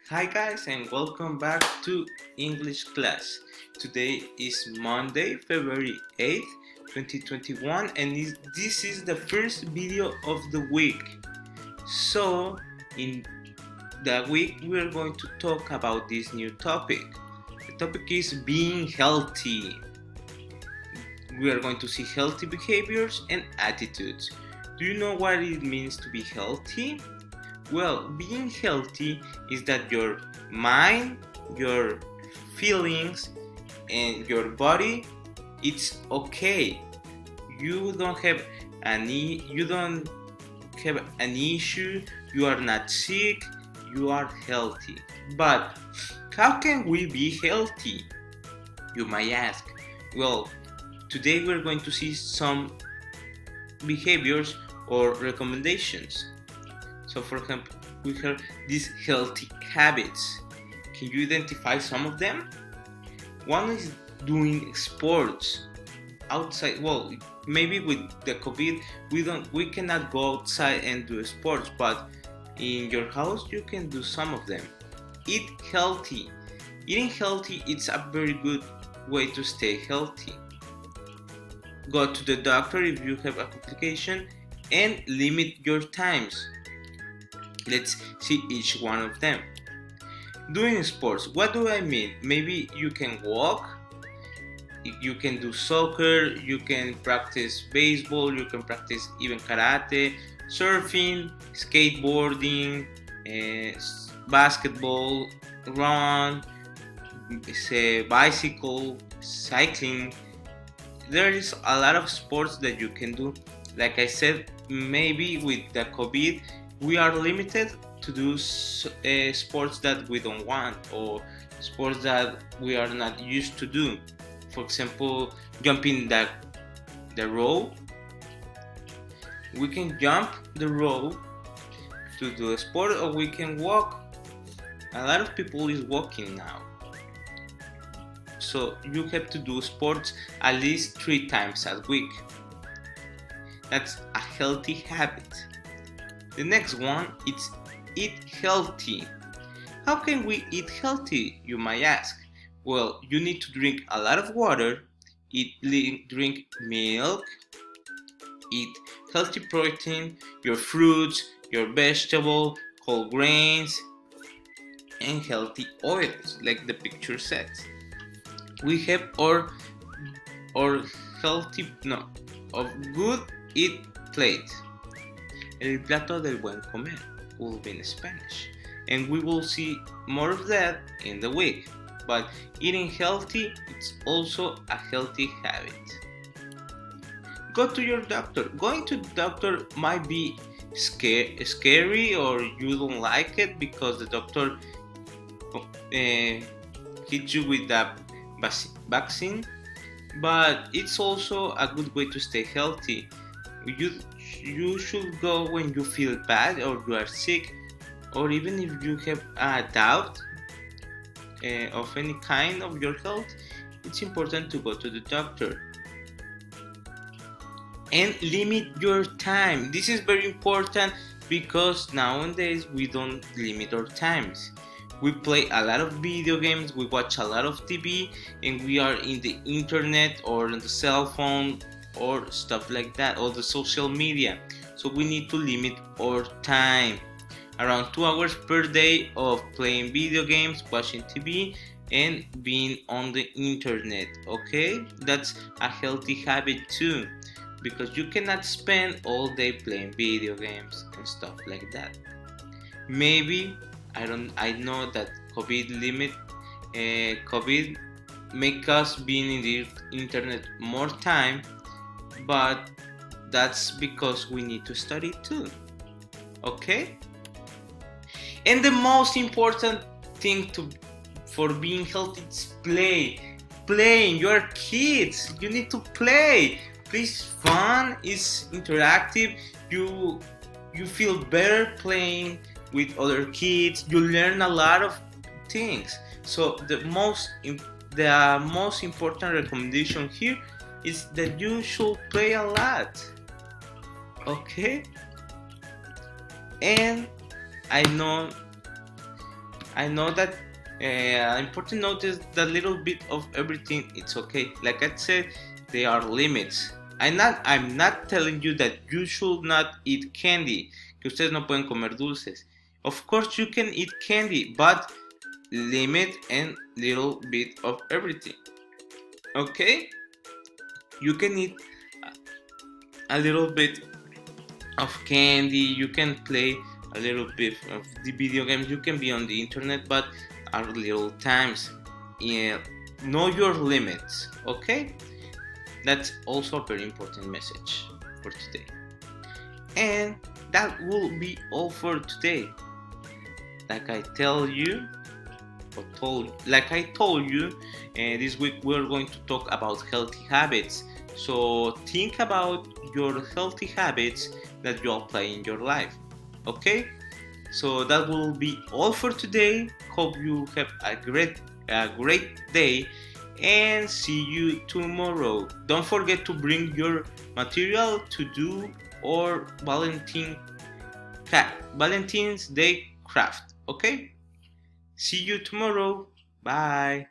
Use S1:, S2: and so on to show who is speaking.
S1: Hi guys and welcome back to English class. Today is Monday, February 8th, 2021 and this is the first video of the week. So in the week we are going to talk about this new topic. The topic is being healthy. We are going to see healthy behaviors and attitudes. Do you know what it means to be healthy? Well, being healthy is that your mind, your feelings, and your body, it's okay. You don't have an issue. You are not sick. You are healthy. But how can we be healthy? You might ask. Well, today we're going to see some behaviors or recommendations. So for example, we have these healthy habits. Can you identify some of them? One is doing sports outside. Well, maybe with the COVID we cannot go outside and do sports, but in your house you can do some of them. Eat healthy. Eating healthy it's a very good way to stay healthy. Go to the doctor if you have a complication and limit your times. Let's see each one of them. Doing sports, what do I mean? Maybe you can walk, you can do soccer, you can practice baseball, you can practice even karate, surfing, skateboarding, basketball, run, bicycle, cycling. There is a lot of sports that you can do. Like I said, maybe with the COVID we are limited to do sports that we don't want or sports that we are not used to do. For example, jumping the rope. We can jump the rope to do a sport, or we can walk. A lot of people is walking now. So you have to do sports at least 3 times a week. That's a healthy habit. The next one is eat healthy. How can we eat healthy, you might ask? Well, you need to drink a lot of water, drink milk, eat healthy protein, your fruits, your vegetable, whole grains, and healthy oils, like the picture says. We have our healthy, no, of good eat plate. El plato del buen comer will be in Spanish, and we will see more of that in the week. But eating healthy, it's also a healthy habit. Go to your doctor. Going to the doctor might be scary, or you don't like it because the doctor hits you with that vaccine, but it's also a good way to stay healthy. You should go when you feel bad or you are sick, or even if you have a doubt of any kind of your health. It's important to go to the doctor. And limit your time. This is very important because nowadays we don't limit our times. We play a lot of video games, we watch a lot of TV, and we are in the internet or on the cell phone or stuff like that, or the social media. So we need to limit our time. Around 2 hours per day of playing video games, watching TV, and being on the internet. Okay, that's a healthy habit too, because you cannot spend all day playing video games and stuff like that. Maybe I know that COVID make us being in the internet more time, but that's because we need to study too. Okay? And the most important thing for being healthy is playing. You are kids, you need to play. Please, fun is interactive. You feel better playing with other kids. You learn a lot of things. So the most important recommendation here is that you should play a lot. Okay? And I know I know that important note is that little bit of everything. It's okay. Like I said, there are limits. I'm not telling you that you should not eat candy. Que ustedes no pueden comer dulces. Of course you can eat candy, but limit and little bit of everything. Okay? You can eat a little bit of candy, you can play a little bit of the video games, you can be on the internet, but at little times. Yeah, know your limits, okay? That's also a very important message for today. And that will be all for today. Like I tell you, like I told you, this week we're going to talk about healthy habits. So think about your healthy habits that you apply in your life. Okay? So that will be all for today. Hope you have a great day and see you tomorrow. Don't forget to bring your material to do or Valentine's Day craft. Okay? See you tomorrow. Bye.